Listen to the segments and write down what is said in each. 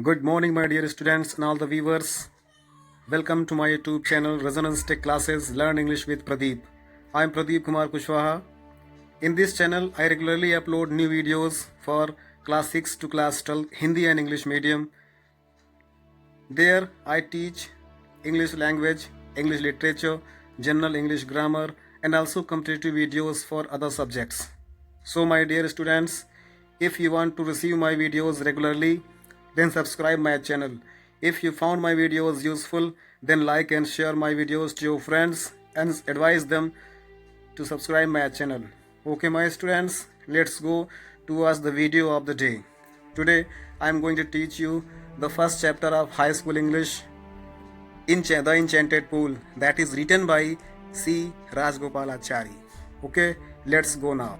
Good morning, my dear students and all the viewers. Welcome to my YouTube channel Resonance Tech Classes Learn English with Pradeep. I am Pradeep Kumar Kushwaha. In this channel, I regularly upload new videos for class 6 to class 12 Hindi and English medium. There, I teach English language, English literature, general English grammar, and also competitive videos for other subjects. So, my dear students, if you want to receive my videos regularly, then subscribe my channel. If you found my videos useful, then like and share my videos to your friends and advise them to subscribe my channel. Okay, my students, let's go towards the video of the day. Today, I am going to teach you the first chapter of High School English, The Enchanted Pool, that is written by C. Rajgopalachari. Okay, let's go now.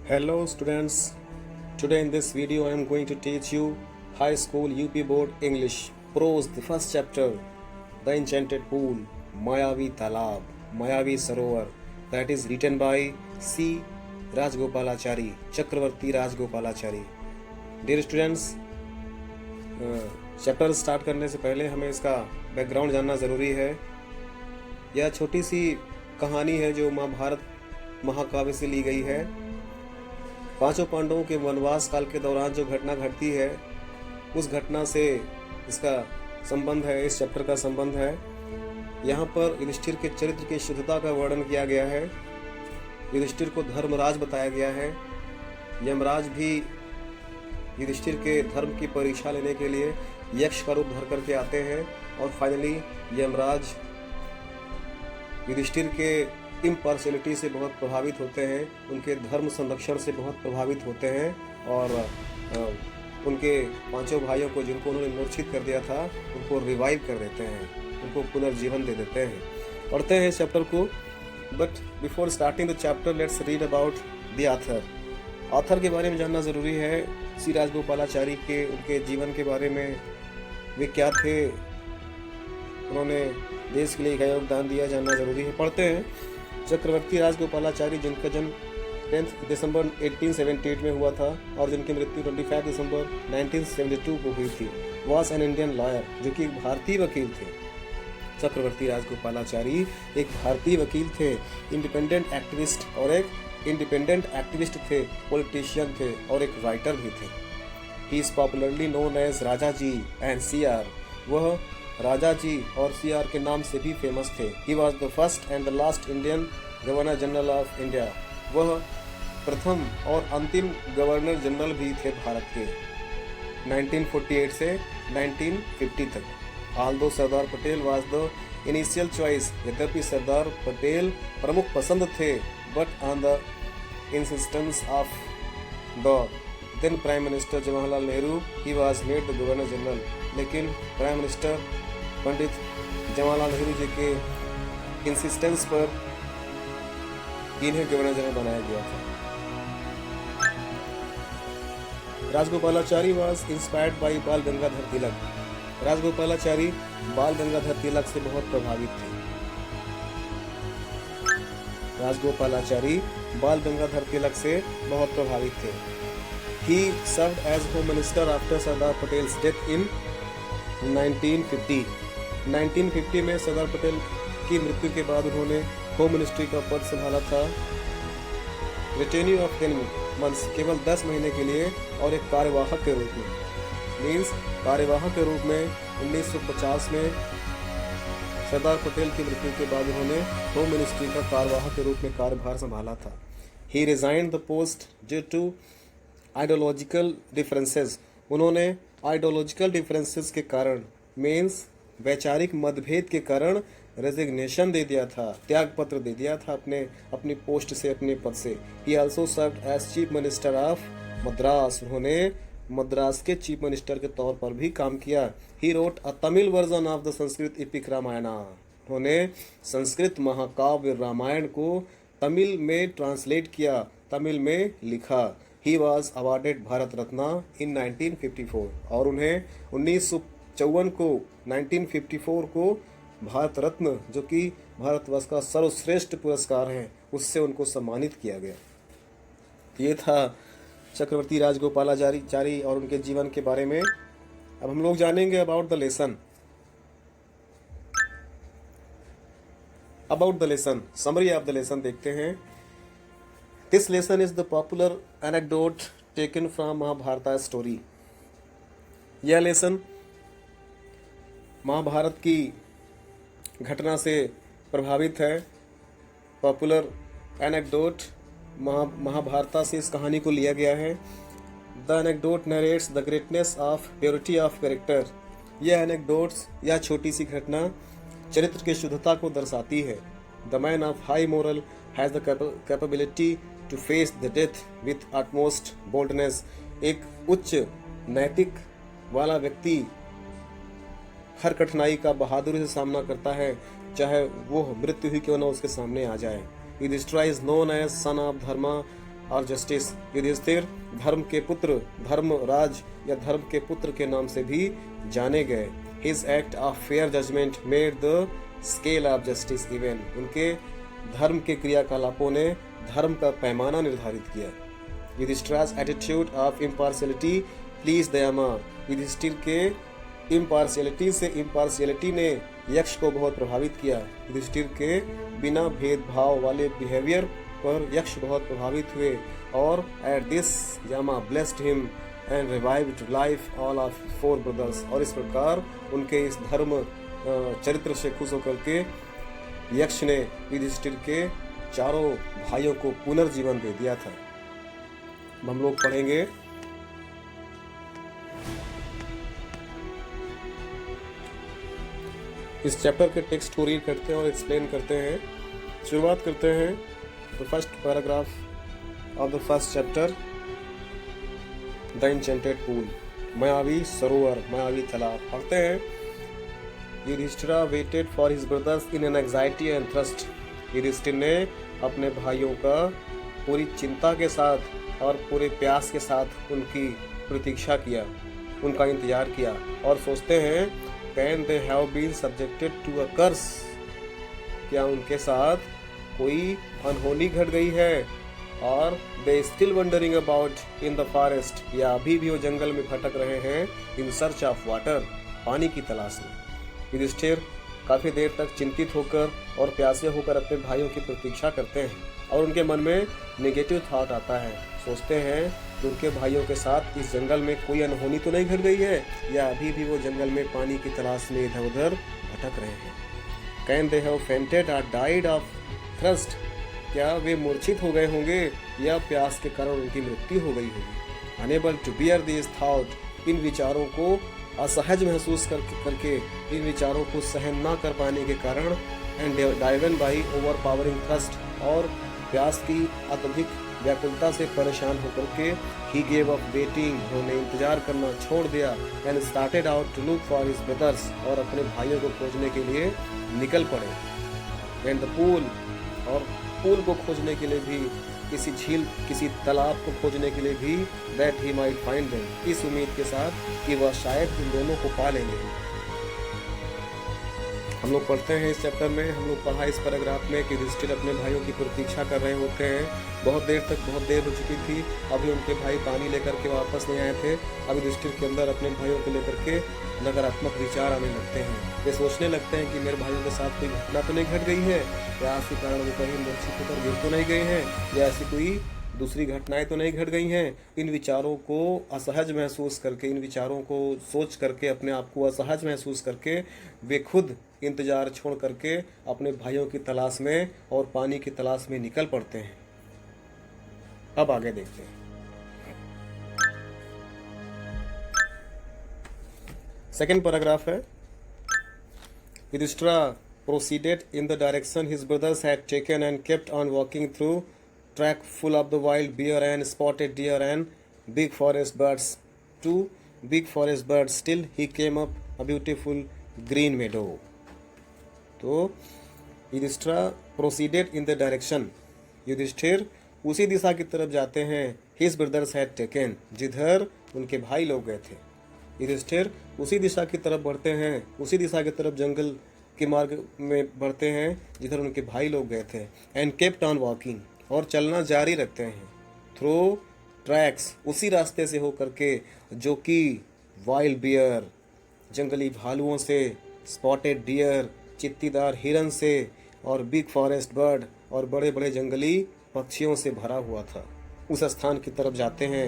Hello students, today in this video I am going to teach you High School UP Board English Prose, the first chapter, The Enchanted Pool, Mayavi Talab, Mayavi Sarovar, that is written by C. Rajgopalachari, Chakravarti Rajgopalachari. Dear students, chapter start करने से पहले हमें इसका background जानना ज़रूरी है। यह छोटी सी कहानी है जो महाभारत महाकाव्य से ली गई है। पांचों पांडवों के वनवास काल के दौरान जो घटना घटती है उस घटना से इसका संबंध है, इस चैप्टर का संबंध है। यहाँ पर युधिष्ठिर के चरित्र की शुद्धता का वर्णन किया गया है। युधिष्ठिर को धर्मराज बताया गया है। यमराज भी युधिष्ठिर के धर्म की परीक्षा लेने के लिए यक्ष का रूप धर करके आते हैं और फाइनली यमराज युधिष्ठिर के इम्पार्शियलिटी से बहुत प्रभावित होते हैं, उनके धर्म संरक्षण से बहुत प्रभावित होते हैं और उनके पांचों भाइयों को जिनको उन्होंने मूर्छित कर दिया था उनको रिवाइव कर देते हैं, उनको पुनर्जीवन दे देते हैं। पढ़ते हैं इस चैप्टर को, but before starting the chapter let's read about the author. Author के बारे में जानना ज़रूरी है। सी राजगोपालाचारी के उनके जीवन के बारे में, वे क्या थे, उन्होंने देश के लिए क्या योगदान दिया, जानना ज़रूरी है। पढ़ते हैं। चक्रवर्ती राजगोपालाचारी, जिनका जन्म 10 दिसंबर 1878 में हुआ था और जिनकी मृत्यु 25 दिसंबर 1972 को हुई थी, वॉज एन इंडियन लॉयर, जो कि एक भारतीय वकील थे। चक्रवर्ती राजगोपालाचारी एक भारतीय वकील थे, इंडिपेंडेंट एक्टिविस्ट थे, पॉलिटिशियन थे और एक राइटर भी थे। He is popularly known as Raja ji and CR. वह राजा जी और सीआर के नाम से भी फेमस थे। He was the first and the last Indian governor general of India. वह प्रथम और अंतिम गवर्नर जनरल भी थे भारत के 1948 से 1950 तक। Although Sardar Patel was the initial choice, यद्यपि सरदार पटेल प्रमुख पसंद थे, but on the insistence of the then prime minister Jawaharlal Nehru he was made the governor general. लेकिन प्राइम मिनिस्टर पंडित जवाहरलाल नेहरू जी के इंसिस्टेंस पर इन्हें गवर्नर जनरल बनाया गया था। राजगोपालाचारी वॉज इंस्पायर्ड बाई बाल गंगाधर तिलक। राजगोपालाचारी बाल गंगाधर तिलक से बहुत प्रभावित थे। राजगोपालाचारी बाल गंगाधर तिलक से बहुत प्रभावित थे। He served as Home Minister after Sardar Patel's death in 1950. 1950 में सरदार पटेल की मृत्यु के बाद उन्होंने होम मिनिस्ट्री का पद संभाला था। रिटेन्यू ऑफ 10 months, केवल 10 महीने के लिए, और एक कार्यवाहक के रूप में, मीन्स कार्यवाहक के रूप में 1950 में सरदार पटेल की मृत्यु के बाद उन्होंने होम मिनिस्ट्री का कार्यवाहक के रूप में कार्यभार संभाला था। He resigned the post due to ideological differences. उन्होंने आइडियोलॉजिकल डिफरेंसेस के कारण, मीन्स वैचारिक मतभेद के कारण रेजिग्नेशन दे दिया था, त्याग पत्र दे दिया था अपनी पोस्ट से, अपने पद से। He also served as chief minister of Madras. उन्होंने मद्रास के चीफ मिनिस्टर के तौर पर भी काम किया। He wrote a Tamil version of the Sanskrit epic Ramayana. उन्होंने संस्कृत महाकाव्य रामायण को तमिल में ट्रांसलेट किया, तमिल में लिखा। He was awarded Bharat Ratna in 1954 और उन्हें 1954 को भारत रत्न, जो कि भारतवर्ष का सर्वश्रेष्ठ पुरस्कार है, उससे उनको सम्मानित किया गया। ये था चक्रवर्ती राजगोपालाचारी और उनके जीवन के बारे में। अब हम लोग जानेंगे about the lesson. Summary of the lesson देखते हैं। This lesson is the popular anecdote taken from Mahabharata story. यह लेसन महाभारत की घटना से प्रभावित है। पॉपुलर एनेक्डोट महाभारत से इस कहानी को लिया गया है। The anecdote narrates the greatness of purity of character. यह एनेक्डोट्स, यह छोटी सी घटना चरित्र की शुद्धता को दर्शाती है। The man of high moral has the capability to face the death with utmost boldness. एक उच्च नैतिक वाला व्यक्ति हर कठिनाई का बहादुरी से सामना करता है, चाहे वो मृत्यु ही क्यों न उसके सामने आ जाए। Yudhishthir is known as son of Dharma और जस्टिस। युधिष्ठिर धर्म के पुत्र, धर्मराज या धर्म के पुत्र के नाम से भी जाने गए। His act of fair judgment made the scale of justice even. उनके धर्म के क्रियाकलापों ने धर्म का पैमाना निर्धारित किया। युधिष्ठिर's attitude of impartiality pleased Yama. Yudhishthir के impartiality ने यक्ष को बहुत प्रभावित किया। युधिष्ठिर के बिना भेदभाव वाले बिहेवियर पर यक्ष बहुत प्रभावित हुए और at this Yama blessed him and revived life all of 4 brothers। और इस प्रकार उनके इस धर्म चरित्र से खुश होकर के यक्ष ने युधिष्ठिर के चारों भाइयों को पुनर्जीवन दे दिया था। हम लोग पढ़ेंगे इस चैप्टर के टेक्स्ट को रीड करते हैं और एक्सप्लेन करते हैं। शुरुआत करते हैं the first paragraph of the first chapter, the enchanted pool. मायावी सरोवर, मायावी तालाब। पढ़ते हैं। Yudhishthir waited for his brothers in an anxiety and thrust. Yudhishthir ने अपने भाइयों का पूरी चिंता के साथ और पूरे प्यास के साथ उनकी प्रतीक्षा किया, उनका इंतजार किया और सोचते हैं can they have been subjected to a curse. क्या उनके साथ कोई अनहोनी घट गई है? और they still wondering about in the forest. या अभी भी वो जंगल में भटक रहे हैं इन सर्च ऑफ वाटर, पानी की तलाश में। युधिष्ठिर काफी देर तक चिंतित होकर और प्यासे होकर अपने भाइयों की प्रतीक्षा करते हैं और उनके मन में नेगेटिव थॉट आता है। सोचते हैं कि उनके भाइयों के साथ इस जंगल में कोई अनहोनी तो नहीं घट गई है, या अभी भी वो जंगल में पानी की तलाश में इधर उधर भटक रहे हैं। कैन दे हैव फेंटेड और डाइड ऑफ थ्रस्ट। क्या वे मूर्छित हो गए होंगे या प्यास के कारण उनकी मृत्यु हो गई होगी। Unable to bear this thought. इन विचारों को असहज महसूस करके इन विचारों को सहन न कर पाने के कारण and driven by over powering thrust, और प्यास की अत्यधिक व्याकुलता से परेशान होकर के ही गेव अप वेटिंग। उन्होंने इंतजार करना छोड़ दिया। And started out to look for his brothers. और अपने भाइयों को खोजने के लिए निकल पड़े। एंड द पूल, और पूल को खोजने के लिए भी, किसी झील, किसी तालाब को खोजने के लिए भी, that he might find them, इस उम्मीद के साथ कि वह शायद इन दोनों को पा लेंगे। हम लोग पढ़ते हैं इस चैप्टर में, हम लोग पढ़ा इस पैराग्राफ में कि युधिष्ठिर अपने भाइयों की प्रतीक्षा कर रहे होते हैं। बहुत देर हो चुकी थी, अभी उनके भाई पानी लेकर के वापस नहीं आए थे। अब युधिष्ठिर के अंदर अपने भाइयों को लेकर के नकारात्मक विचार आने लगते हैं। वे सोचने लगते हैं कि मेरे भाइयों के साथ कोई घटना तो नहीं घट गई है, प्यास के कारण वो कहीं मूर्छित होकर गिर तो नहीं गए हैं, या ऐसी कोई दूसरी घटनाएं तो नहीं घट गई हैं। इन विचारों को असहज महसूस करके, इन विचारों को सोच करके, अपने आप को असहज महसूस करके वे खुद इंतजार छोड़ करके अपने भाइयों की तलाश में और पानी की तलाश में निकल पड़ते हैं। अब आगे देखते हैं। सेकेंड पैराग्राफ है। Yudhishthir proceeded in the direction his brothers had taken and kept on walking through track full of the wild bear and spotted deer and big forest birds. Two big forest birds. Still he came up a beautiful green meadow. तो Yudhishthir proceeded in the direction. Yudhishthir उसी दिशा की तरफ जाते हैं his brothers had taken, जिधर उनके भाई लोग गए थे। युधिष्ठिर उसी दिशा की तरफ बढ़ते हैं, उसी दिशा की तरफ जंगल के मार्ग में बढ़ते हैं जिधर उनके भाई लोग गए थे। एंड केप्ट ऑन वॉकिंग, और चलना जारी रखते हैं। थ्रू ट्रैक्स, उसी रास्ते से होकर के जो कि वाइल्ड बियर, जंगली भालुओं से, स्पॉटेड डियर, चित्तीदार हिरन से, और बिग फॉरेस्ट बर्ड, और बड़े बड़े जंगली पक्षियों से भरा हुआ था। उस स्थान की तरफ जाते हैं,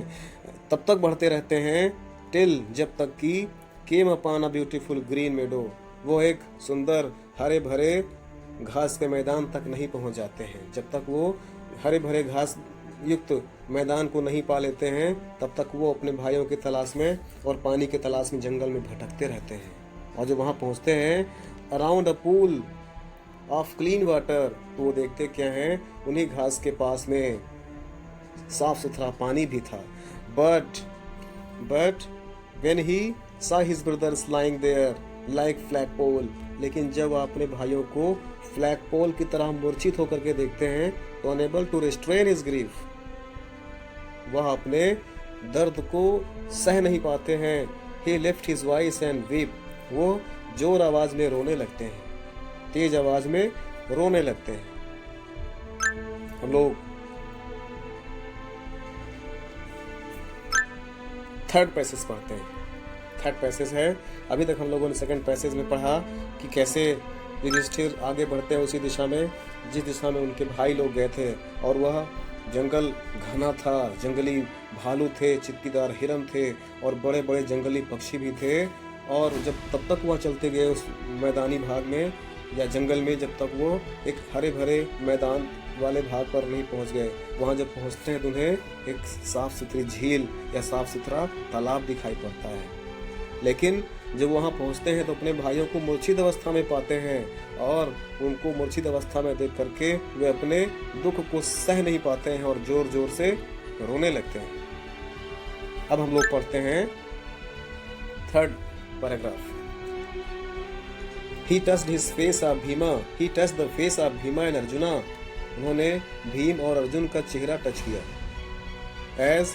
तब तक बढ़ते रहते हैं टिल, जब तक कि came upon a beautiful green meadow, वो एक सुंदर हरे भरे घास के मैदान तक नहीं पहुंच जाते हैं। जब तक वो हरे भरे घास युक्त मैदान को नहीं पा लेते हैं, तब तक वो अपने भाइयों की तलाश में और पानी की तलाश में जंगल में भटकते रहते हैं। और जब वहाँ पहुँचते हैं around a pool of clean water, तो वो देखते क्या हैं, उन्हीं घास के पास में साफ सुथरा पानी भी था। But when he saw his brothers lying there like flagpole, लेकिन जब आप अपने भाइयों को फ्लैगपोल की तरह मूर्छित होकर के देखते हैं, तो unable to restrain his grief, वह अपने दर्द को सह नहीं पाते हैं। he left his voice and weep, वो जोर आवाज में रोने लगते हैं, तेज आवाज में रोने लगते हैं। हम लोग थर्ड पैसेज पढ़ते हैं। थर्ड पैसेज है, अभी तक हम लोगों ने सेकंड पैसेज में पढ़ा कि कैसे युधिष्ठिर आगे बढ़ते हैं उसी दिशा में जिस दिशा में उनके भाई लोग गए थे, और वह जंगल घना था, जंगली भालू थे, चित्तीदार हिरन थे, और बड़े बड़े जंगली पक्षी भी थे। और जब तब तक वह चलते गए उस मैदानी भाग में या जंगल में, जब तक वो एक हरे भरे मैदान वाले भाग पर नहीं पहुंच गए। वहां जब पहुंचते हैं तो उन्हें एक साफ सुथरी झील या साफ सुथरा तालाब दिखाई पड़ता है। लेकिन जब वहां पहुंचते हैं तो अपने भाइयों को मूर्छित अवस्था में पाते हैं, और उनको मूर्छित अवस्था में देख करके वे अपने दुख को सह नहीं पाते हैं और जोर जोर से रोने लगते हैं। अब हम लोग पढ़ते हैं third paragraph. He touched his face of Bhima. He touched the face of Bhima and Arjuna. उन्होंने भीम और अर्जुन का चेहरा टच किया। As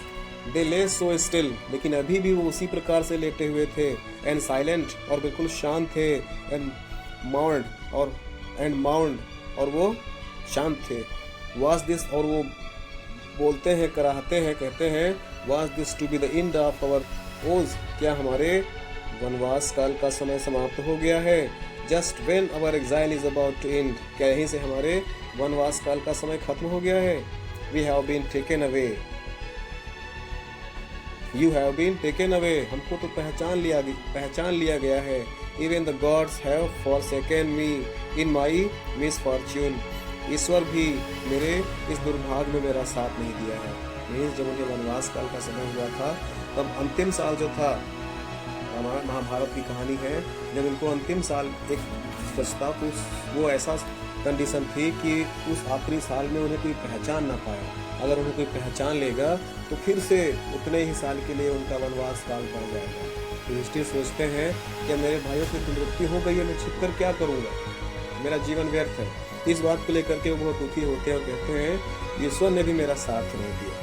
they lay so still, लेकिन अभी भी वो उसी प्रकार से लेटे हुए थे। And silent, और बिल्कुल शांत थे। And mourned, और वो शांत थे। Was this, और वो बोलते हैं, कराहते हैं, कहते हैं, Was this to be the end of our woes? क्या हमारे वनवास काल का समय समाप्त हो गया है? Just when our exile is about to end, क्या यहीं से हमारे वनवास काल का समय खत्म हो गया है? We have been taken away. You have been taken away. हमको तो पहचान लिया गया है। Even the gods have forsaken me in my misfortune. ईश्वर भी मेरे इस दुर्भाग्य में मेरा साथ नहीं दिया है। मीन्स जब उनके वनवास काल का समय हुआ था, तब अंतिम साल जो था, महाभारत की कहानी है, जब इनको अंतिम साल एक बचता, तो वो ऐसा कंडीशन थी कि उस आखिरी साल में उन्हें कोई पहचान ना पाया। अगर उन्हें कोई पहचान लेगा तो फिर से उतने ही साल के लिए उनका वनवास काल बढ़ जाएगा। युधिष्ठिर सोचते हैं कि मेरे भाइयों की मृत्यु हो गई है, मैं छिप कर क्या करूँगा, मेरा जीवन व्यर्थ है। इस बात को लेकर के वो बहुत दुखी होते हैं और कहते हैं ईश्वर ने भी मेरा साथ नहीं दिया।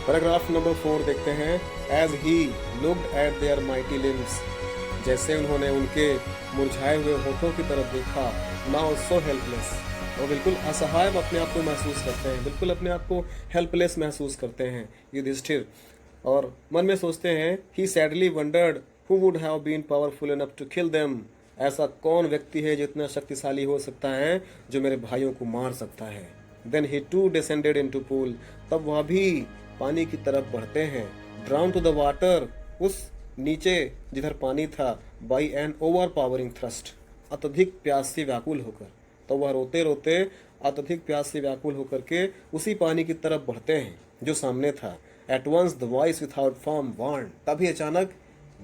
पैराग्राफ नंबर 4 देखते हैं। As he looked at their mighty limbs, जैसे उन्होंने उनके मुरझाए हुए होठों की तरफ देखा, now so helpless, और बिल्कुल असहाय अपने आप को महसूस करते हैं, बिल्कुल अपने आप को हेल्पलेस महसूस करते हैं युधिष्ठिर, और मन में सोचते हैं he sadly wondered who would have been powerful enough to kill them, ऐसा कौन व्यक्ति है जो इतना शक्तिशाली हो सकता है जो मेरे भाइयों को मार सकता है। Then he too descended into pool, तब वह भी पानी की तरफ बढ़ते हैं। Drown to the water, उस नीचे जिधर पानी था, by an overpowering thirst, अत्यधिक प्यास से व्याकुल होकर। तो वह रोते रोते अत्यधिक प्यास से व्याकुल होकर के उसी पानी की तरफ बढ़ते हैं जो सामने था। At once the voice without form warned, तभी अचानक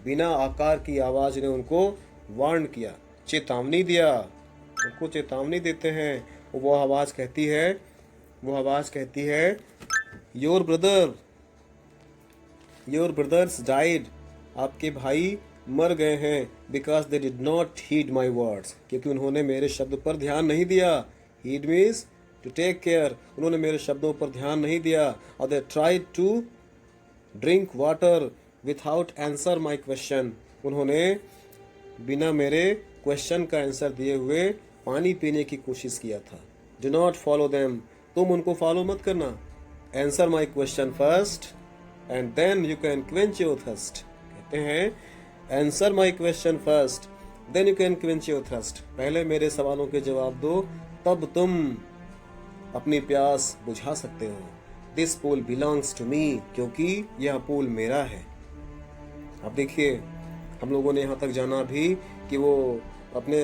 बिना आकार की आवाज ने उनको वार्न किया, चेतावनी दिया। उनको चेतावनी देते हैं। वो आवाज कहती है योर ब्रदर्स डाइड, आपके भाई मर गए हैं, because they did not heed my words, क्योंकि उन्होंने मेरे शब्द पर ध्यान नहीं दिया। Heed means to take care, उन्होंने मेरे शब्दों पर ध्यान नहीं दिया। और they tried to drink water without answer my question, उन्होंने बिना मेरे क्वेश्चन का आंसर दिए हुए पानी पीने की कोशिश किया था। डू नॉट फॉलो देम, तुम उनको फॉलो मत करना। Answer my question first and then you can quench your thirst. कहते हैं answer my question first then you can quench your thirst. पहले मेरे सवालों के जवाब दो, तब तुम अपनी प्यास बुझा सकते हो। This pool belongs to me, क्योंकि यह पूल मेरा है। अब देखिए, हम लोगों ने यहाँ तक जाना भी कि वो अपने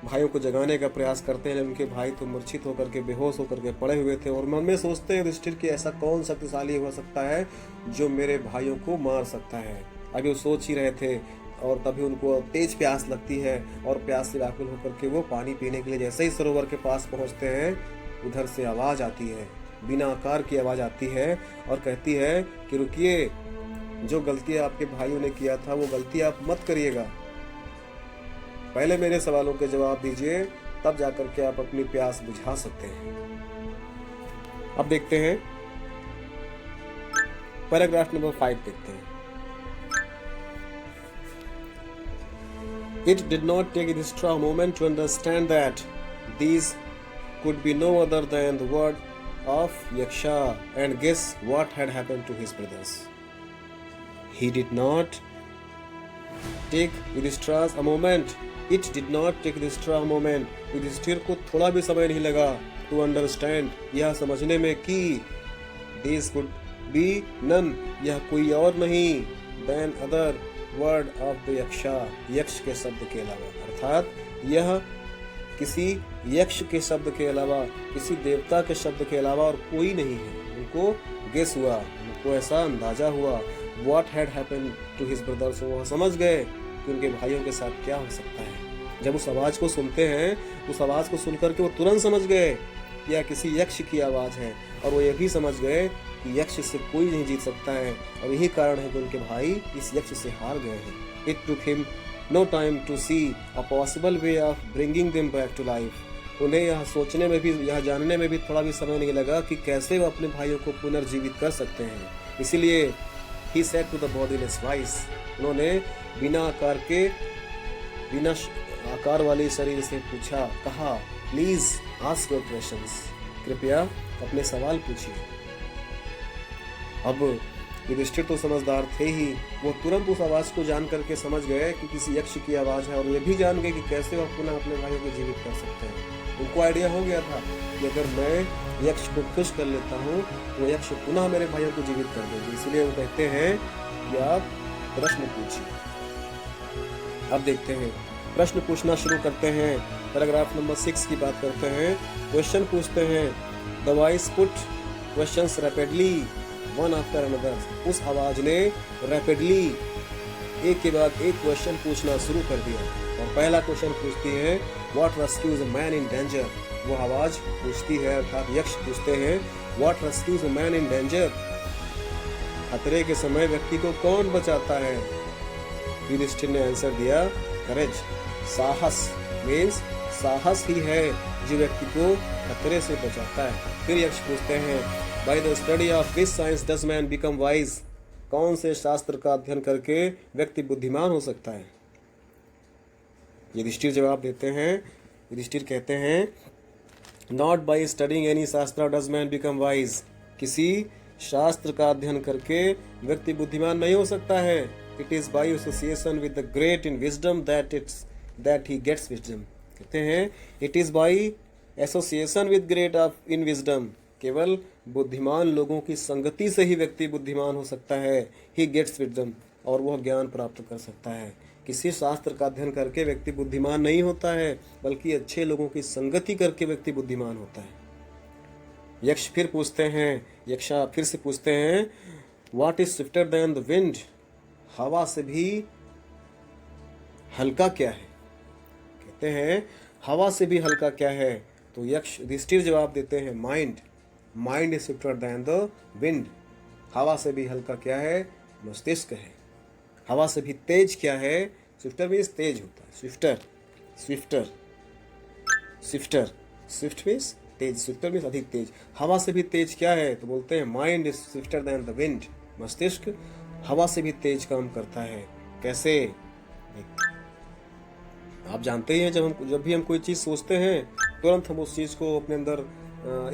भाइयों को जगाने का प्रयास करते हैं, उनके भाई तो मूर्छित होकर के, बेहोश होकर के पड़े हुए थे और मन में सोचते हैं युधिष्ठिर कि ऐसा कौन शक्तिशाली हो सकता है जो मेरे भाइयों को मार सकता है। अभी वो सोच ही रहे थे और तभी उनको तेज प्यास लगती है और प्यास से व्याकुल होकर के वो पानी पीने के लिए जैसे ही सरोवर के पास पहुंचते हैं, उधर से आवाज आती है, बिना आकार की आवाज आती है और कहती है कि रुकिए, जो गलती आपके भाइयों ने किया था वो गलती आप मत करिएगा। पहले मेरे सवालों के जवाब दीजिए, तब जाकर के आप अपनी प्यास बुझा सकते हैं। अब देखते हैं पैराग्राफ नंबर 5 देखते हैं। It did not take Yudhishthira a moment to understand that these could be no other than the word of Yaksha and guess what had happened to his brothers. He did not take Yudhishthira a moment. It did not take Yudhishthira a moment. Yudhishthir को थोड़ा भी समय नहीं लगा to understand, यह समझने में कि these could be none, यह कोई और नहीं than other word of the yaksha, यक्ष के शब्द के अलावा, अर्थात यह किसी यक्ष के शब्द के अलावा, किसी देवता के शब्द के अलावा और कोई नहीं है। उनको गेस हुआ, उनको ऐसा अंदाजा हुआ what had happened to his brothers, वो समझ गए कि उनके भाइयों के साथ क्या हो सकता है। जब उस आवाज को सुनते हैं, उस आवाज को सुनकर के वो तुरंत समझ गए कि यह किसी यक्ष की आवाज है और वो ये भी समझ गए कि यक्ष से कोई नहीं जीत सकता है और यही कारण है कि उनके भाई इस यक्ष से हार गए हैं। It took him no time to see a possible way of bringing them back to life. उन्हें यह सोचने में भी, यह जानने में भी थोड़ा भी समय नहीं लगा कि कैसे वो अपने भाइयों को पुनर्जीवित कर सकते हैं। इसीलिए he said to the bodiless voice, उन्होंने बिना आकार वाले शरीर से पूछा, कहा, प्लीज आस्क योर क्वेश्चंस, कृपया अपने सवाल पूछिए। अब युधिष्ठिर तो समझदार थे ही, वो तुरंत उस आवाज को जान करके समझ गए कि किसी यक्ष की आवाज है और ये भी जान गए कि कैसे वो पुनः अपने भाइयों को जीवित कर सकते हैं। उनको आइडिया हो गया था कि अगर मैं यक्ष को खुश कर लेता हूँ तो यक्ष पुनः मेरे भाइयों को जीवित कर देंगे। इसलिए वो कहते हैं कि आप प्रश्न पूछिए। अब देखते हैं, प्रश्न पूछना शुरू करते हैं। पैराग्राफ नंबर 6 की बात करते हैं। क्वेश्चन पूछते हैं। The voice put questions rapidly one after another. उस आवाज ने रैपिडली एक के बाद एक क्वेश्चन पूछना शुरू कर दिया और पहला क्वेश्चन पूछती है, what rescues a man in danger. वो आवाज पूछती है, अर्थात यक्ष पूछते हैं, what rescues a man in danger. खतरे के समय व्यक्ति को कौन बचाता है। युधिष्ठिर ने आंसर दिया, करेज, साहस। मीन्स साहस ही है जो व्यक्ति को खतरे से बचाता है। फिर यक्ष पूछते हैं, by the study of which science does man become wise. कौन से शास्त्र का अध्ययन करके व्यक्ति बुद्धिमान हो सकता है। युधिष्ठिर जवाब देते हैं, युधिष्ठिर कहते हैं, नॉट बाय स्टडिंग एनी शास्त्र डज मैन बिकम वाइज। किसी शास्त्र का अध्ययन करके व्यक्ति बुद्धिमान नहीं हो सकता है। It is by association with the great in wisdom that he gets wisdom. कहते हैं, it is by association with great of in wisdom. केवल बुद्धिमान लोगों की संगति से ही व्यक्ति बुद्धिमान हो सकता है। He gets wisdom, और वह ज्ञान प्राप्त कर सकता है। किसी शास्त्र का अध्ययन करके व्यक्ति बुद्धिमान नहीं होता है, बल्कि अच्छे लोगों की संगति करके व्यक्ति बुद्धिमान होता है। यक्ष फिर पूछते हैं, यक्षा फिर से पूछते हैं, what is swifter than the wind? हवा से भी हल्का क्या है। कहते हैं, हवा से भी हल्का क्या है। तो यक्ष युधिष्ठिर जवाब देते हैं, mind. Mind is swifter than the wind. हवा से भी हल्का क्या है, मस्तिष्क है। हवा से भी तेज क्या है, स्विफ्टर मीन्स तेज होता है। Swifter, swifter, swifter, swift means तेज, स्विफ्टर मीन्स अधिक तेज। हवा से भी तेज क्या है, तो बोलते हैं mind is swifter than the wind. मस्तिष्क हवा से भी तेज काम करता है। कैसे? आप जानते ही हैं, जब भी हम कोई चीज़ सोचते हैं तुरंत हम उस चीज़ को अपने अंदर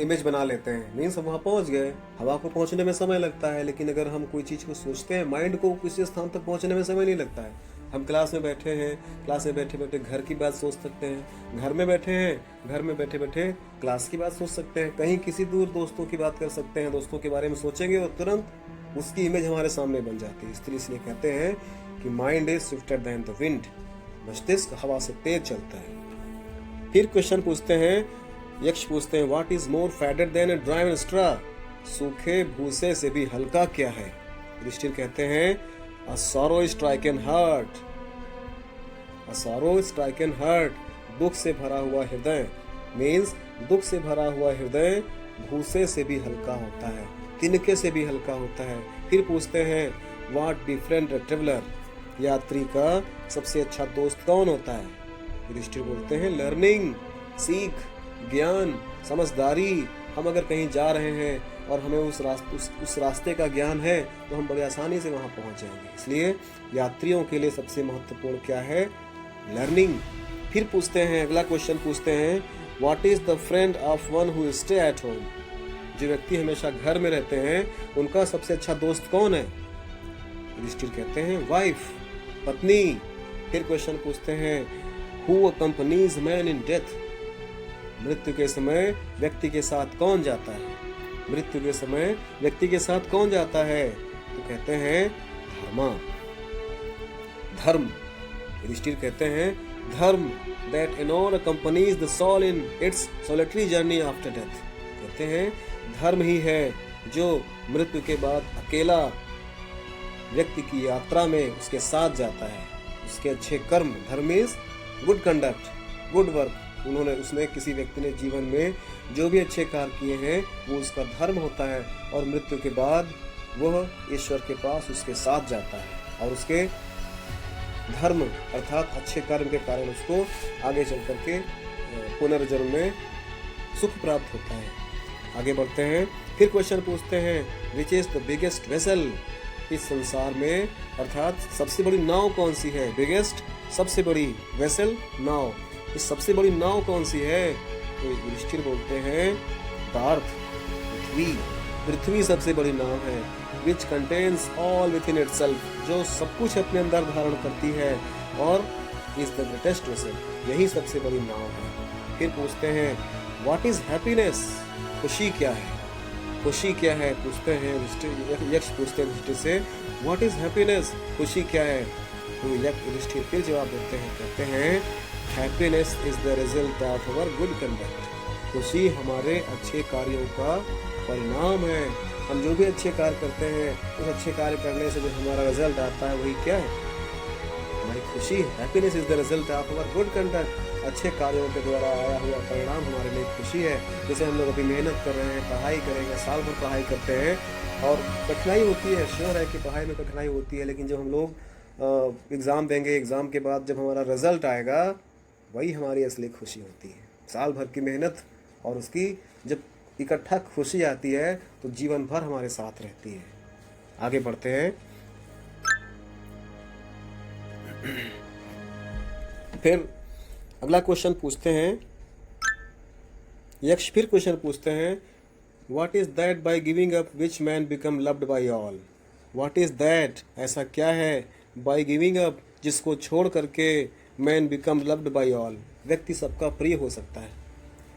इमेज बना लेते हैं। मीन्स हम वहाँ पहुँच गए। हवा को पहुँचने में समय लगता है, लेकिन अगर हम कोई चीज़ को सोचते हैं, माइंड को किसी स्थान तक पहुँचने में समय नहीं लगता है। हम क्लास में बैठे हैं, क्लास में बैठे बैठे घर की बात सोच सकते हैं, घर में बैठे हैं, घर में बैठे बैठे क्लास की बात सोच सकते हैं, कहीं किसी दूर दोस्तों की बात कर सकते हैं, दोस्तों के बारे में सोचेंगे और तुरंत उसकी इमेज हमारे सामने बन जाती है। इसलिए कहते हैं कि mind is swifter than the wind, मस्तिष्क हवा से तेज चलता है। फिर क्वेश्चन पूछते हैं, यक्ष पूछते हैं, what is more fated than a dry straw, सूखे भूसे से भी हल्का क्या है? युधिष्ठिर कहते हैं, a sorrow stricken heart, a sorrow stricken heart, दुख से भरा हुआ हृदय, मीन्स दुख से भरा हुआ हृदय भूसे से भी हल्का होता है, तिनके से भी हल्का होता है। फिर पूछते हैं, व्हाट डिफरेंट ट्रेवलर, यात्री का सबसे अच्छा दोस्त कौन होता है? युधिष्ठिर बोलते हैं, लर्निंग, सीख, ज्ञान, समझदारी। हम अगर कहीं जा रहे हैं और हमें उस रास्ते का ज्ञान है तो हम बड़ी आसानी से वहां पहुंच जाएंगे। इसलिए यात्रियों के लिए सबसे महत्वपूर्ण क्या है? लर्निंग। फिर पूछते हैं, अगला क्वेश्चन पूछते हैं, what is the friend of one who stay at home, जो व्यक्ति हमेशा घर में रहते हैं उनका सबसे अच्छा दोस्त कौन है? युधिष्ठिर कहते हैं, वाइफ, पत्नी। फिर क्वेश्चन पूछते हैं, who accompanies man in death, मृत्यु के समय व्यक्ति के साथ कौन जाता है? मृत्यु के समय व्यक्ति के साथ कौन जाता है? तो कहते हैं, धर्मा, धर्म। युधिष्ठिर कहते हैं, धर्म, that alone accompanies the soul in its solitary journey after death। कहते हैं, धर्म ही है जो मृत्यु के बाद अकेला व्यक्ति की यात्रा में उसके साथ जाता है। उसके अच्छे कर्म, धर्म is good conduct, good work. उसने किसी व्यक्ति ने जीवन में जो भी अच्छे कार्य किए हैं वो उसका धर्म होता है, और मृत्यु के बाद वह ईश्वर के पास उसके साथ जाता है और उसके धर्म अर्थात अच्छे कर्म के कारण उसको आगे चल करके पुनर्जन्म में सुख प्राप्त होता है। आगे बढ़ते हैं, फिर क्वेश्चन पूछते हैं, which is the biggest vessel, इस संसार में अर्थात सबसे बड़ी नाव कौन सी है? बिगेस्ट, सबसे बड़ी, वेसल, नाव। इस सबसे बड़ी नाव कौन सी है? तो युधिष्ठिर बोलते हैं, पार्थ, पृथ्वी। पृथ्वी सबसे बड़ी नाव है, which contains all with in itself, जो सब कुछ अपने अंदर धारण करती है और इज द ग्रेटेस्ट वेसल, यही सबसे बड़ी नाव है। फिर पूछते हैं, व्हाट इज हैप्पीनेस, खुशी क्या है? खुशी क्या है पूछते हैं यक्ष पूछते हैं युधिष्ठिर से, व्हाट इज हैप्पीनेस, खुशी क्या है? तो युधिष्ठिर फिर जवाब देते हैं, कहते हैं, happiness is the result of our good conduct, खुशी हमारे अच्छे कार्यों का परिणाम है। हम जो भी अच्छे कार्य करते हैं उस अच्छे कार्य करने से जो हमारा रिजल्ट आता है वही क्या है? हमारी खुशी। Happiness is the result of our good conduct, अच्छे कार्यों के द्वारा आया हुआ परिणाम हमारे लिए खुशी है। जैसे हम लोग अभी मेहनत कर रहे हैं, पढ़ाई करेंगे, साल भर पढ़ाई करते हैं और कठिनाई होती है, श्योर है कि पढ़ाई में कठिनाई होती है, लेकिन जब हम लोग एग्ज़ाम देंगे, एग्ज़ाम के बाद जब हमारा रिजल्ट आएगा वही हमारी असली खुशी होती है। साल भर की मेहनत और उसकी जब इकट्ठा खुशी आती है तो जीवन भर हमारे साथ रहती है। आगे बढ़ते हैं, फिर अगला क्वेश्चन पूछते हैं, यक्ष फिर क्वेश्चन पूछते हैं, what is that by giving up which man become loved by all, what is that, ऐसा क्या है, बाय गिविंग अप, जिसको छोड़ करके man become loved by all, व्यक्ति सबका प्रिय हो सकता है।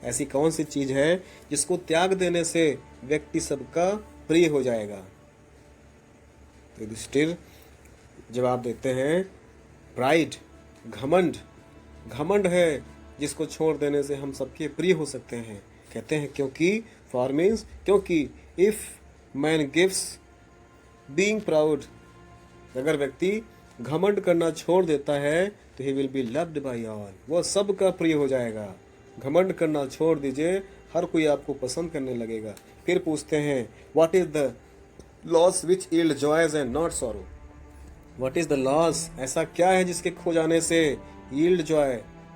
ऐसी कौन सी चीज है जिसको त्याग देने से व्यक्ति सबका प्रिय हो जाएगा? तो युधिष्ठिर जवाब देते हैं, प्राइड, घमंड, घमंड है जिसको छोड़ देने से हम सबके प्रिय हो सकते हैं। कहते हैं क्योंकि, फॉर मीन्स क्योंकि, if man gives being proud, अगर व्यक्ति घमंड करना छोड़ देता है तो he will be loved by all, वो सबका प्रिय हो जाएगा। घमंड करना छोड़ दीजिए, हर कोई आपको पसंद करने लगेगा। फिर पूछते हैं, what is the loss which yield joys and not sorrow, what is the loss, ऐसा क्या है जिसके खो जाने से यील्ड जॉय,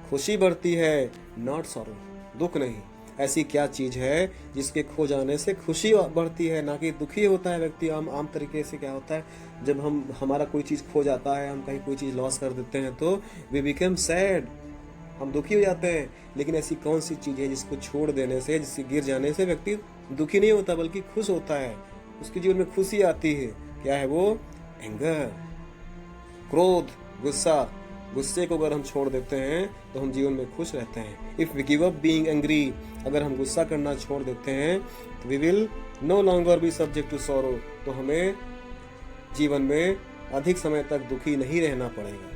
खुशी बढ़ती है, नॉट सॉरो, दुख नहीं। ऐसी क्या चीज है जिसके खो जाने से खुशी बढ़ती है, ना कि दुखी होता है व्यक्ति। आम तरीके से क्या होता है, जब हमारा कोई चीज खो जाता है, हम कहीं कोई चीज लॉस कर देते हैं तो वी बिकम सैड, हम दुखी हो जाते हैं, लेकिन ऐसी कौन सी चीज है जिसको छोड़ देने से, जिससे गिर जाने से व्यक्ति दुखी नहीं होता बल्कि खुश होता है, उसके जीवन में खुशी आती है? क्या है वो? एंगर, क्रोध, गुस्सा। गुस्से को अगर हम छोड़ देते हैं तो हम जीवन में खुश रहते हैं। If we give up being angry, अगर हम गुस्सा करना छोड़ देते हैं तो we will no longer be subject to sorrow, तो हमें जीवन में अधिक समय तक दुखी नहीं रहना पड़ेगा।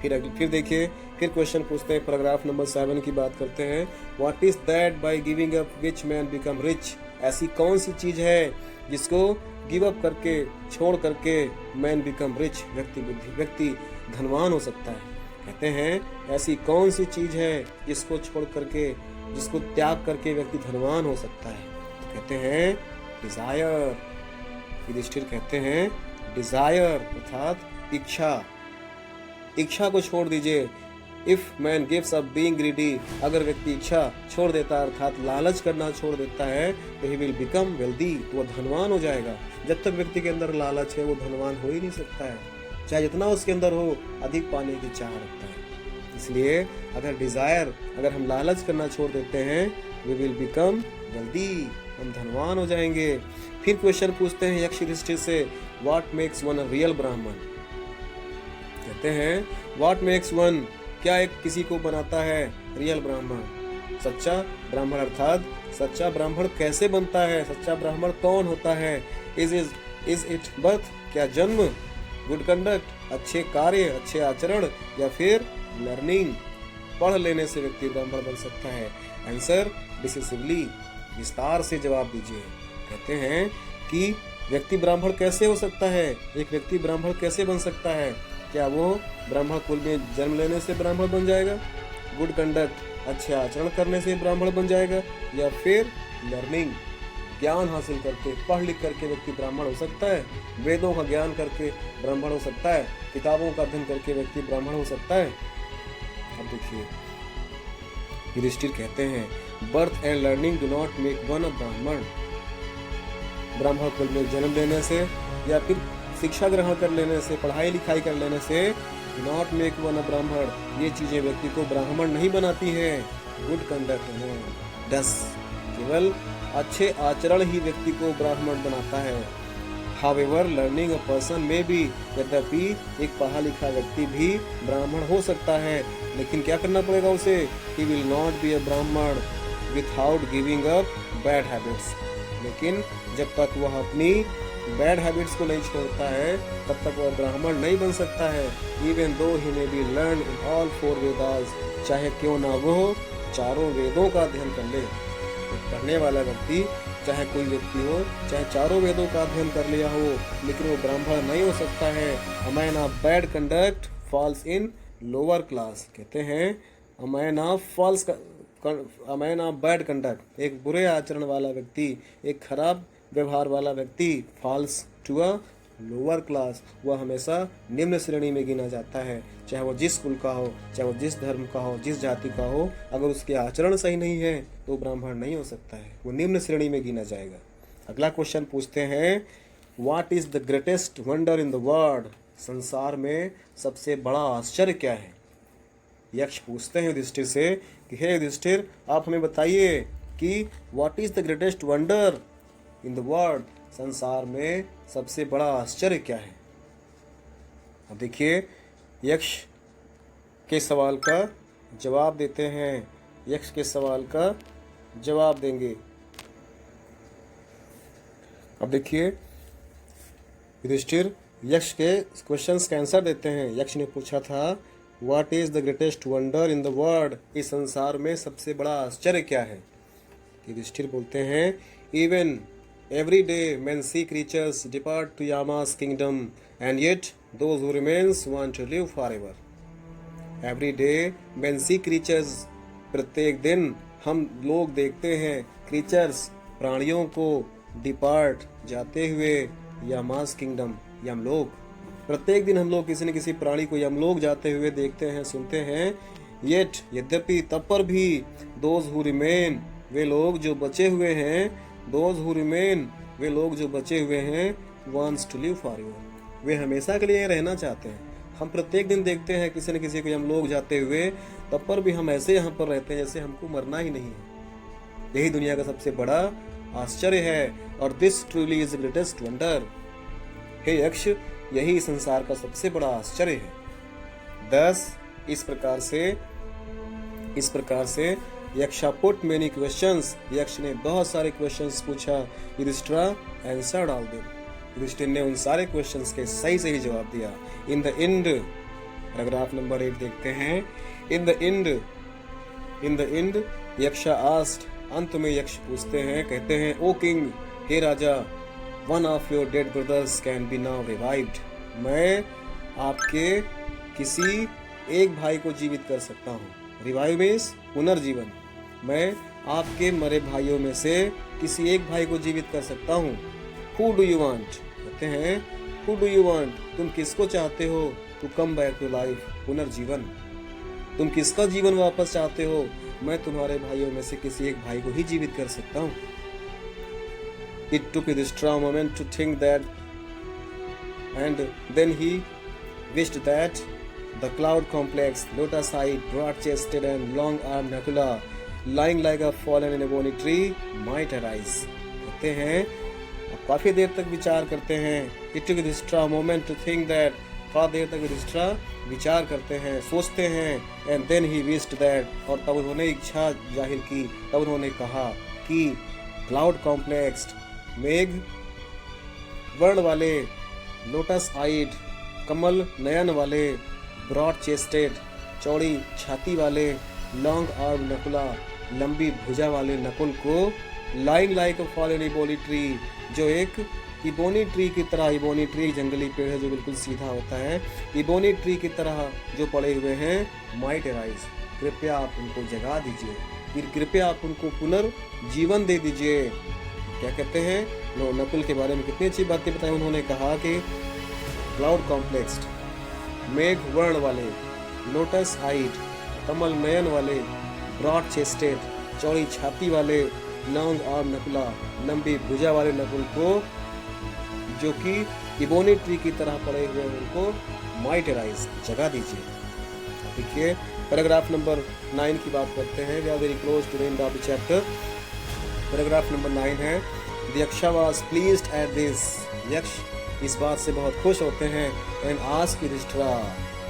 फिर देखिए, फिर क्वेश्चन पूछते हैं, पैराग्राफ नंबर 7 की बात करते हैं। What is that by giving up which man become rich? ऐसी कौन सी चीज है जिसको गिव अप करके, छोड़ करके मैन बिकम रिच, व्यक्ति धनवान हो सकता है? कहते हैं ऐसी कौन सी चीज है जिसको छोड़ करके, जिसको त्याग करके व्यक्ति धनवान हो सकता है? तो कहते हैं डिजायर। युधिष्ठिर कहते हैं डिजायर अर्थात इच्छा, इच्छा को छोड़ दीजिए। If man gives up being greedy, अगर व्यक्ति इच्छा छोड़ देता है अर्थात लालच करना छोड़ देता है तो ही विल बिकम वेल्दी, तो वह धनवान हो जाएगा। जब तक व्यक्ति के अंदर लालच है वो धनवान हो ही नहीं सकता है, चाहे जितना उसके अंदर हो, अधिक पाने की चाह रखता है। इसलिए अगर डिजायर, अगर हम लालच करना छोड़ देते हैं, वी विल बिकम वेल्दी, हम धनवान हो जाएंगे। फिर क्वेश्चन पूछते हैं यक्ष युधिष्ठिर से, what makes one a real ब्राह्मण? कहते हैं व्हाट मेक्स वन, क्या एक किसी को बनाता है रियल ब्राह्मण, सच्चा ब्राह्मण? अर्थात सच्चा ब्राह्मण कैसे बनता है, सच्चा ब्राह्मण कौन होता है? इज इट बर्थ, क्या जन्म? गुड कंडक्ट, अच्छे कार्य, अच्छे आचरण, या फिर लर्निंग, पढ़ लेने से व्यक्ति ब्राह्मण बन सकता है? आंसर डिसिसिवली, विस्तार से जवाब दीजिए। कहते हैं कि व्यक्ति ब्राह्मण कैसे हो सकता है, एक व्यक्ति ब्राह्मण कैसे बन सकता है? क्या वो ब्राह्मण कुल में जन्म लेने से ब्राह्मण बन जाएगा, गुड कंडक्ट, अच्छे आचरण करने से ब्राह्मण बन जाएगा, या फिर लर्निंग, ज्ञान हासिल करके, पढ़ लिख करके व्यक्ति ब्राह्मण हो सकता है, वेदों का ज्ञान करके ब्राह्मण हो सकता है, किताबों का अध्ययन करके व्यक्ति ब्राह्मण हो सकता है? अब देखिए युधिष्ठिर कहते हैं birth and learning do not make one a Brahmin. ब्राह्मण कुल में जन्म लेने से या फिर शिक्षा ग्रहण कर लेने से, पढ़ाई लिखाई कर लेने से नॉट मेक वन अ ब्राह्मण, ये चीजें व्यक्ति को ब्राह्मण नहीं बनाती है। गुड कंडक्ट दस, केवल अच्छे आचरण ही व्यक्ति को ब्राह्मण बनाता है। हाउएवर लर्निंग अ पर्सन में बी, यद्यपि एक पढ़ा लिखा व्यक्ति भी ब्राह्मण हो सकता है, लेकिन क्या करना पड़ेगा उसे? He will not be a Brahmin without giving up bad habits, लेकिन जब तक वह अपनी बैड हैबिट्स को नहीं छोड़ता है तब तक वह ब्राह्मण नहीं बन सकता है। Even though he may be learn in all 4 Vedas, चाहे क्यों ना वो चारों वेदों का अध्ययन कर ले। पढ़ने वाला व्यक्ति, चाहे कोई व्यक्ति हो, चाहे चारों वेदों का अध्ययन कर लिया हो, लेकिन वो ब्राह्मण नहीं हो सकता है। A man of bad conduct falls in lower class. कहते हैं a man of bad conduct, एक बुरे आचरण वाला व्यक्ति, एक खराब व्यवहार वाला व्यक्ति, falls to a lower class, वह हमेशा निम्न श्रेणी में गिना जाता है। चाहे वो जिस कुल का हो, चाहे वो जिस धर्म का हो, जिस जाति का हो, अगर उसके आचरण सही नहीं है तो ब्राह्मण नहीं हो सकता है, वो निम्न श्रेणी में गिना जाएगा। अगला क्वेश्चन पूछते हैं what is the greatest wonder in the world? संसार में सबसे बड़ा आश्चर्य क्या है? यक्ष पूछते हैं युधिष्ठिर से कि हे युधिष्ठिर, आप हमें बताइए कि what is the greatest wonder in the world? संसार में सबसे बड़ा आश्चर्य क्या है? अब देखिए यक्ष के सवाल का जवाब देते हैं, यक्ष के सवाल का जवाब देंगे। अब देखिए युधिष्ठिर यक्ष के क्वेश्चंस का आंसर देते हैं। यक्ष ने पूछा था what is the greatest wonder in the world? इस संसार में सबसे बड़ा आश्चर्य क्या है? युधिष्ठिर बोलते हैं even every day men see creatures depart to Yama's kingdom and yet those who remains want to live forever. Every day men see creatures, प्रत्येक दिन हम लोग देखते हैं creatures, प्राणियों को depart, जाते हुए Yama's kingdom, यमलोक। प्रत्येक दिन हम लोग किसी न किसी प्राणी को यमलोक जाते हुए देखते हैं, सुनते हैं। yet यद्यपि तब पर भी those who remain, वे लोग जो बचे हुए हैं, those who remain, वे लोग जो बचे हुए हैं, wants to live forever, वे हमेशा के लिए रहना चाहते हैं। हम प्रत्येक दिन देखते हैं किसी न किसी को हम लोग जाते हुए, तब पर भी हम ऐसे यहाँ पर रहते हैं जैसे हमको मरना ही नहीं है। यही दुनिया का सबसे बड़ा आश्चर्य है, और this truly is greatest wonder. हे यक्ष, यही संसार का सबसे बड़ा आश्चर्य है। 10 इस प्रकार से यक्षा पुट मेनी क्वेश्चंस, यक्ष ने बहुत सारे क्वेश्चंस पूछा। Yudhishthira answered all them, Yudhishthir ने उन सारे क्वेश्चंस के सही जवाब दिया। In the end, paragraph number 8 देखते हैं। In the end Yaksha asked, अंत में यक्ष पूछते हैं, कहते हैं, ओ किंग, हे राजा, one of your dead brothers can be now revived. मैं आपके किसी एक भाई को जीवित कर सकता हूँ। रिवाइव मीन्स पुनर्जीवन। मैं आपके मरे भाइयों में से किसी एक भाई को जीवित कर सकता हूँ। Who do you want? कहते हैं, Who do you want? तुम किसको चाहते हो? To come back to life, पुनर्जीवन। तुम किसका जीवन वापस चाहते हो? मैं तुम्हारे भाइयों में से किसी एक भाई को ही जीवित कर सकता हूँ। It took Yudhishthira a moment to think that, and then he wished that the cloud complex, lotus-eyed, broad-chested and long-armed Nakula, lying like a fallen in a bony tree, might arise. कहते हैं, काफी देर तक विचार करते हैं। It took Yudhishthira a moment to think that, थोड़ा देर तक युधिष्ठिर विचार करते हैं, सोचते हैं। And then he wished that, और तब उन्होंने इच्छा जाहिर की, तब उन्होंने कहा कि क्लाउड कॉम्प्लेक्स्ड, मेघ वर्ण वाले, लोटस आइड, कमल नयन वाले, ब्रॉड चेस्टेड, चौड़ी छाती वाले, लॉन्ग आर्म नकुला, लंबी भुजा वाले नकुल को, लाइंग लाइक अ फॉलन इबोनी ट्री, जो एक इबोनी ट्री की तरह, इबोनी ट्री जंगली पेड़ है जो बिल्कुल सीधा होता है, इबोनी ट्री की तरह जो पड़े हुए हैं, माइट अराइज, कृपया आप उनको जगा दीजिए, फिर कृपया आप उनको पुनर्जीवन दे दीजिए। क्या कहते हैं, नकुल के बारे में कितनी अच्छी बातें बताई उन्होंने। कहा कि क्लाउड कॉम्प्लेक्स्ड, मेघ वर्ण वाले, लोटस आइड, कमल नयन वाले, ब्रॉड चेस्टेड, चौड़ी छाती वाले, लॉन्ग आर्म नकुला, लंबी भुजा वाले नकुल को, जो कि इबोनी ट्री की तरह पड़े हुए उनको माइट अराइज, जगा दीजिए। देखिए पैराग्राफ नंबर 9 की बात करते हैं। We are very close to the end of the chapter. Paragraph number 9 है, the Yaksha was pleased at this, Yaksha इस बात से बहुत खुश होते हैं। एंड आस्क युधिष्ठिरा,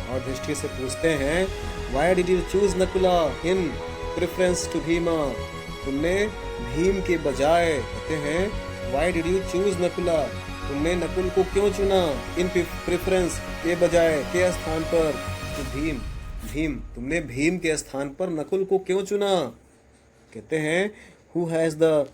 और युधिष्ठिर से पूछते हैं, why did you choose Nakula in preference to Bhima, तुमने भीम के बजाय, कहते हैं why did you choose Nakula, तुमने नकुल को क्यों चुना, इन प्रेफरेंस के बजाय, के स्थान पर, तो भीम तुमने भीम के स्थान पर नकुल को क्यों चुना। कहते हैं, who has the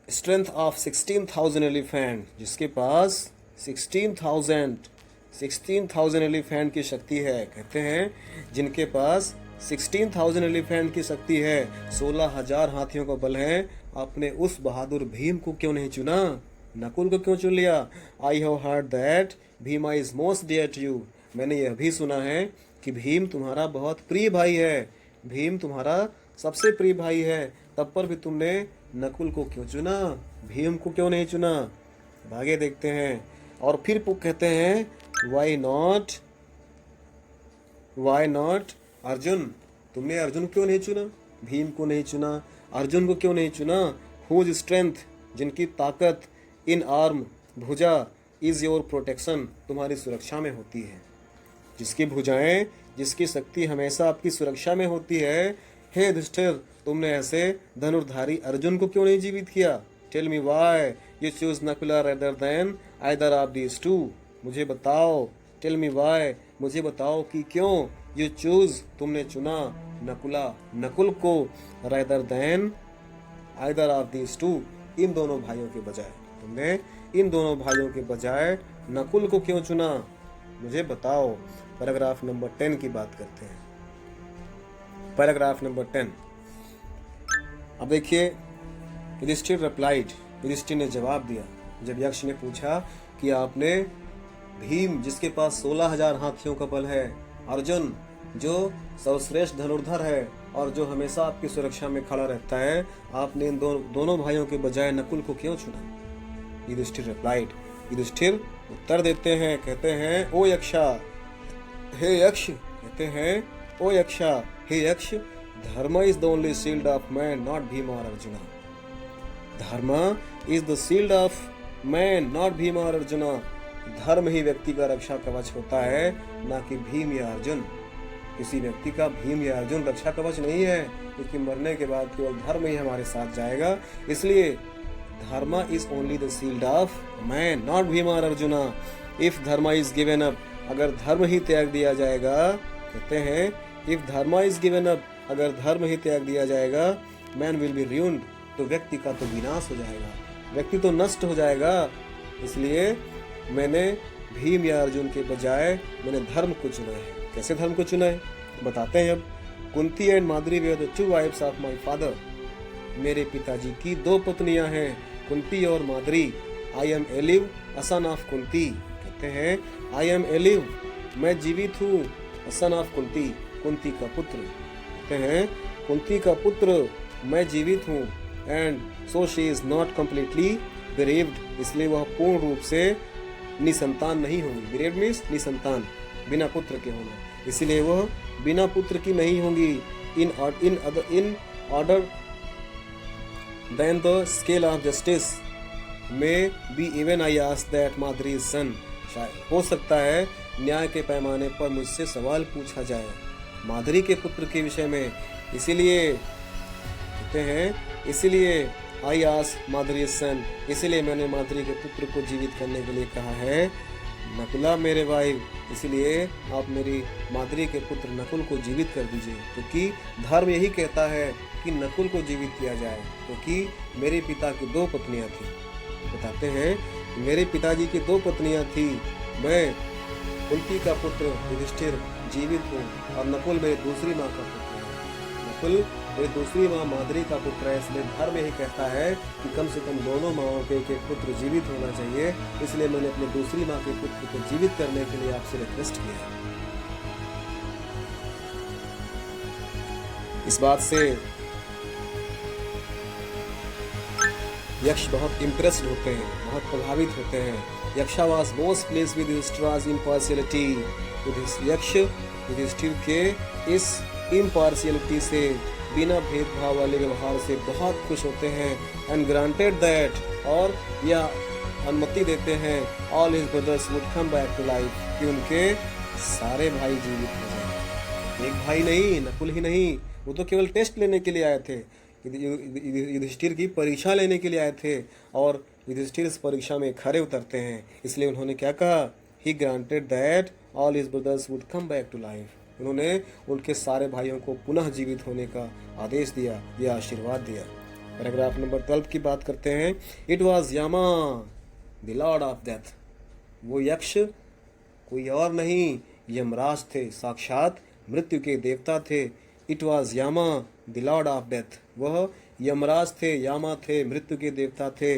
strength of 16,000 elephant, जिसके पास 16,000 एलिफेंट की शक्ति है। कहते हैं जिनके पास 16,000 एलिफेंट की शक्ति है, 16,000 हाथियों का बल है, आपने उस बहादुर भीम को क्यों नहीं चुना, नकुल को क्यों चुन लिया। I have heard that Bhima is most dear to you, मैंने यह भी सुना है कि भीम तुम्हारा बहुत प्रिय भाई है, भीम तुम्हारा सबसे प्रिय भाई है, तब पर भी तुमने नकुल को क्यों चुना, भीम को क्यों नहीं चुना। आगे देखते हैं, और फिर कहते हैं, वाई नॉट अर्जुन, तुमने अर्जुन क्यों नहीं चुना, भीम को नहीं चुना, अर्जुन को क्यों नहीं चुना। हुज स्ट्रेंथ, जिनकी ताकत, इन आर्म भुजा, इज योर प्रोटेक्शन, तुम्हारी सुरक्षा में होती है, जिसकी भुजाएं, जिसकी शक्ति हमेशा आपकी सुरक्षा में होती है। हे युधिष्ठिर, तुमने ऐसे धनुर्धारी अर्जुन को क्यों नहीं जीवित किया। Tell me why you choose Nakula rather than either of these two, मुझे बताओ, टेल मी व्हाई, मुझे बताओ कि क्यों, यू चूज, तुमने चुना, नकुल को, rather than either of these two, इन दोनों भाइयों के बजाय, तुमने इन दोनों भाइयों के बजाय नकुल को क्यों चुना, मुझे बताओ। पैराग्राफ नंबर 10 की बात करते हैं। पैराग्राफ नंबर 10, अब देखिए, युधिष्ठिर रिप्लाइड, युधिष्ठिर ने जवाब दिया जब यक्ष ने पूछा कि आपने भीम, जिसके पास 16,000 हाथियों का बल है, अर्जुन जो सर्वश्रेष्ठ धनुर्धर है और जो हमेशा आपकी सुरक्षा में खड़ा रहता है, आपने इन दोनों भाइयों के बजाय नकुल को क्यों चुना। युधिष्ठिर रिप्लाइड, युधिष्ठिर उत्तर देते हैं, कहते हैं, ओ यक्षा, हे यक्ष, कहते हैं ओ यक्षा, हे यक्ष, धर्म is the only shield of man, not Bhim और अर्जुना। धर्म is the shield of man, not Bhim और अर्जुना। धर्म ही व्यक्ति का रक्षा कवच होता है, ना कि भीम या अर्जुन। किसी व्यक्ति का भीम या अर्जुन रक्षा कवच नहीं है, क्योंकि मरने के बाद केवल धर्म ही हमारे साथ जाएगा। इसलिए धर्म is only the shield of man, not Bhim और अर्जुना। इफ धर्म इज गिवन अप, अगर धर्म ही त्याग दिया जाएगा, कहते हैं इफ धर्म इज गिवन अप, अगर धर्म ही त्याग दिया जाएगा, मैन विल बी ruined, तो व्यक्ति का तो विनाश हो जाएगा, व्यक्ति तो नष्ट हो जाएगा। इसलिए मैंने भीम या अर्जुन के बजाय मैंने धर्म को चुना है। कैसे धर्म को चुना है बताते हैं अब। Kunti and Madri were the two wives of my father. मेरे पिताजी की दो पत्नियां हैं, कुंती और Madri. I am alive son of Kunti, कहते हैं आई एम एलिव, मैं जीवित हूँ, सन ऑफ कुंती, कुंती का पुत्र, कहते हैं कुंती का पुत्र मैं जीवित हूँ। And so she is not completely bereaved, इसलिए वह पूर्ण रूप से निसंतान नहीं होंगी। बेरेव्ड मीन्स निसंतान, बिना पुत्र के होना, इसलिए वह बिना पुत्र की नहीं होंगी। In order then the scale of justice may be even I ask that Madri son. शायद हो सकता है न्याय के पैमाने पर मुझसे सवाल पूछा जाए माद्री के पुत्र के विषय में। इसीलिए कहते हैं, इसीलिए आई आस्क माद्री सन, इसलिए मैंने माद्री के पुत्र को जीवित करने के लिए कहा है। नकुला मेरे भाई, इसलिए आप मेरी माद्री के पुत्र नकुल को जीवित कर दीजिए, क्योंकि धर्म यही कहता है कि नकुल को जीवित किया जाए, क्योंकि मेरे पिता की दो पत्नियां थी। बताते हैं मेरे पिताजी की दो पत्नियां थी, मैं कुंती का पुत्र युधिष्ठिर जीवित हूँ और नकुल मेरी दूसरी माँ का पुत्र है। नकुल मेरी दूसरी माँ माद्री का पुत्र है, इसलिए धर्म यही कहता है कि कम से कम दोनों माँओं के एक पुत्र जीवित होना चाहिए। इसलिए मैंने अपनी दूसरी माँ के पुत्र को जीवित करने के लिए आपसे रिक्वेस्ट किया। इस बात से यक्ष बहुत इम्प्रेस्ड होते हैं, बहुत प्रभावित होते हैं। Yaksha was most pleased with युधिष्ठिर's impartiality। यक्ष युधिष्ठिर के इस इम्पार्शियलिटी से, बिना भेदभाव वाले व्यवहार से बहुत खुश होते हैं। एंड ग्रांटेड दैट, और यह अनुमति देते हैं, all his brothers would come back to life, कि उनके सारे भाई जीवित हो जाएं। एक भाई नहीं, नकुल ही नहीं, वो तो केवल टेस्ट लेने के लिए आए थे, युधिष्ठिर की परीक्षा लेने के लिए आए थे, और युधिष्ठिर इस परीक्षा में खरे उतरते हैं। इसलिए उन्होंने क्या कहा, he granted that all his brothers would come back to life. उन्होंने उनके सारे भाइयों को पुनः जीवित होने का आदेश दिया, यह आशीर्वाद दिया। पैराग्राफ नंबर 12 की बात करते हैं। It was Yama the lord of death. वो यक्ष कोई और नहीं, यमराज थे, साक्षात मृत्यु के देवता थे। It was Yama the lord of death, वह यमराज थे, यामा थे, मृत्यु के देवता थे।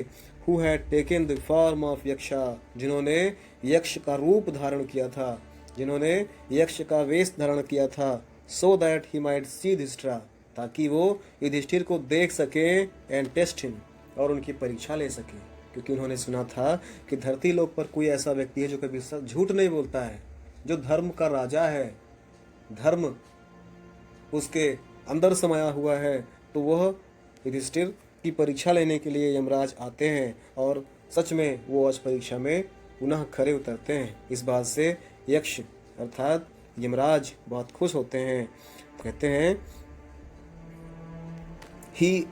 Who had taken the form of Yaksha, जिन्होंने यक्ष का रूप धारण किया था, जिन्होंने यक्ष का वेश धारण किया था। So that he might see Yudhishthir, ताकि वो युधिष्ठिर को देख सके, एंड टेस्ट हिम, और उनकी परीक्षा ले सके। क्योंकि उन्होंने सुना था कि धरती लोक पर कोई ऐसा व्यक्ति है जो कभी झूठ नहीं बोलता है, जो धर्म का राजा है, धर्म उसके अंदर समाया हुआ है। तो वह युधिष्ठिर की परीक्षा लेने के लिए यमराज आते हैं, और सच में वो आज परीक्षा में पुनः खरे उतरते हैं। इस बात से यक्ष अर्थात यमराज बहुत खुश होते हैं। कहते हैं ही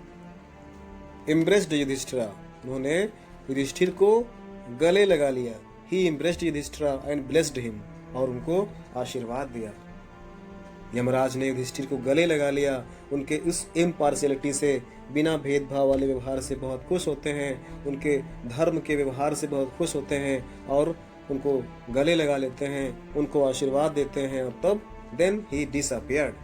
एम्ब्रेस्ड युधिष्ठिर, उन्होंने युधिष्ठिर को गले लगा लिया। He embraced Yudhishthir and blessed him, और उनको आशीर्वाद दिया। यमराज ने युधिष्ठिर को गले लगा लिया। उनके इस इम्पार्शियलिटी से, बिना भेदभाव वाले व्यवहार से बहुत खुश होते हैं, उनके धर्म के व्यवहार से बहुत खुश होते हैं, और उनको गले लगा लेते हैं, उनको आशीर्वाद देते हैं। और तब देन ही डिसअपियर्ड,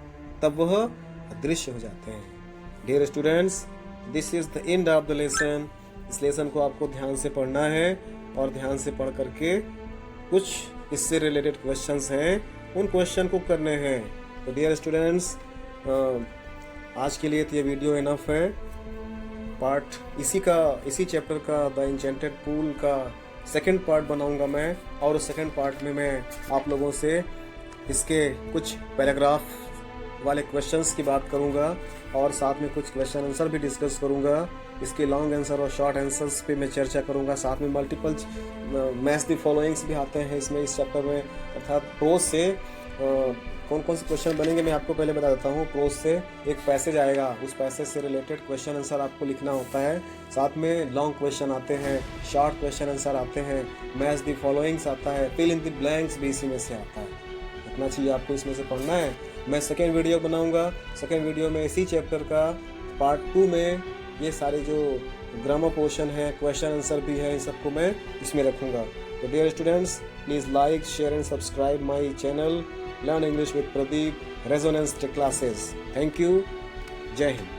तब वह अदृश्य हो जाते हैं। Dear students, this is the end of the lesson. इस लेसन को आपको ध्यान से पढ़ना है, और ध्यान से पढ़ करके कुछ इससे रिलेटेड क्वेश्चंस हैं, उन क्वेश्चन को करने हैं। तो डियर स्टूडेंट्स, आज के लिए तो ये वीडियो इनफ है। पार्ट इसी चैप्टर का द एन्चेंटेड पूल का सेकंड पार्ट बनाऊंगा मैं, और उस सेकंड पार्ट में मैं आप लोगों से इसके कुछ पैराग्राफ वाले क्वेश्चंस की बात करूंगा और साथ में कुछ क्वेश्चन आंसर भी डिस्कस करूंगा। इसके लॉन्ग आंसर और शॉर्ट आंसर्स पे मैं चर्चा करूंगा। साथ में मल्टीपल मैच द फॉलोइंग्स भी आते हैं इसमें, इस चैप्टर में, अर्थात प्रोज से कौन कौन से क्वेश्चन बनेंगे मैं आपको पहले बता देता हूँ। प्रोज से एक पैसेज आएगा, उस पैसेज से रिलेटेड क्वेश्चन आंसर आपको लिखना होता है। साथ में लॉन्ग क्वेश्चन आते हैं, शॉर्ट क्वेश्चन आंसर आते हैं, मैच द फॉलोइंग्स आता है, फिल इन द ब्लैंक्स भी इसी में से आता है। इतना चीज़ आपको इसमें से पढ़ना है। मैं सेकेंड वीडियो बनाऊंगा, सेकेंड वीडियो में इसी चैप्टर का पार्ट 2 में ये सारे जो ग्रामर पोर्शन है, क्वेश्चन आंसर भी है, इन सबको मैं इसमें रखूंगा। तो dear students, please like, share and subscribe my channel learn English with Pradeep resonance classes. Thank you. Jai Hind.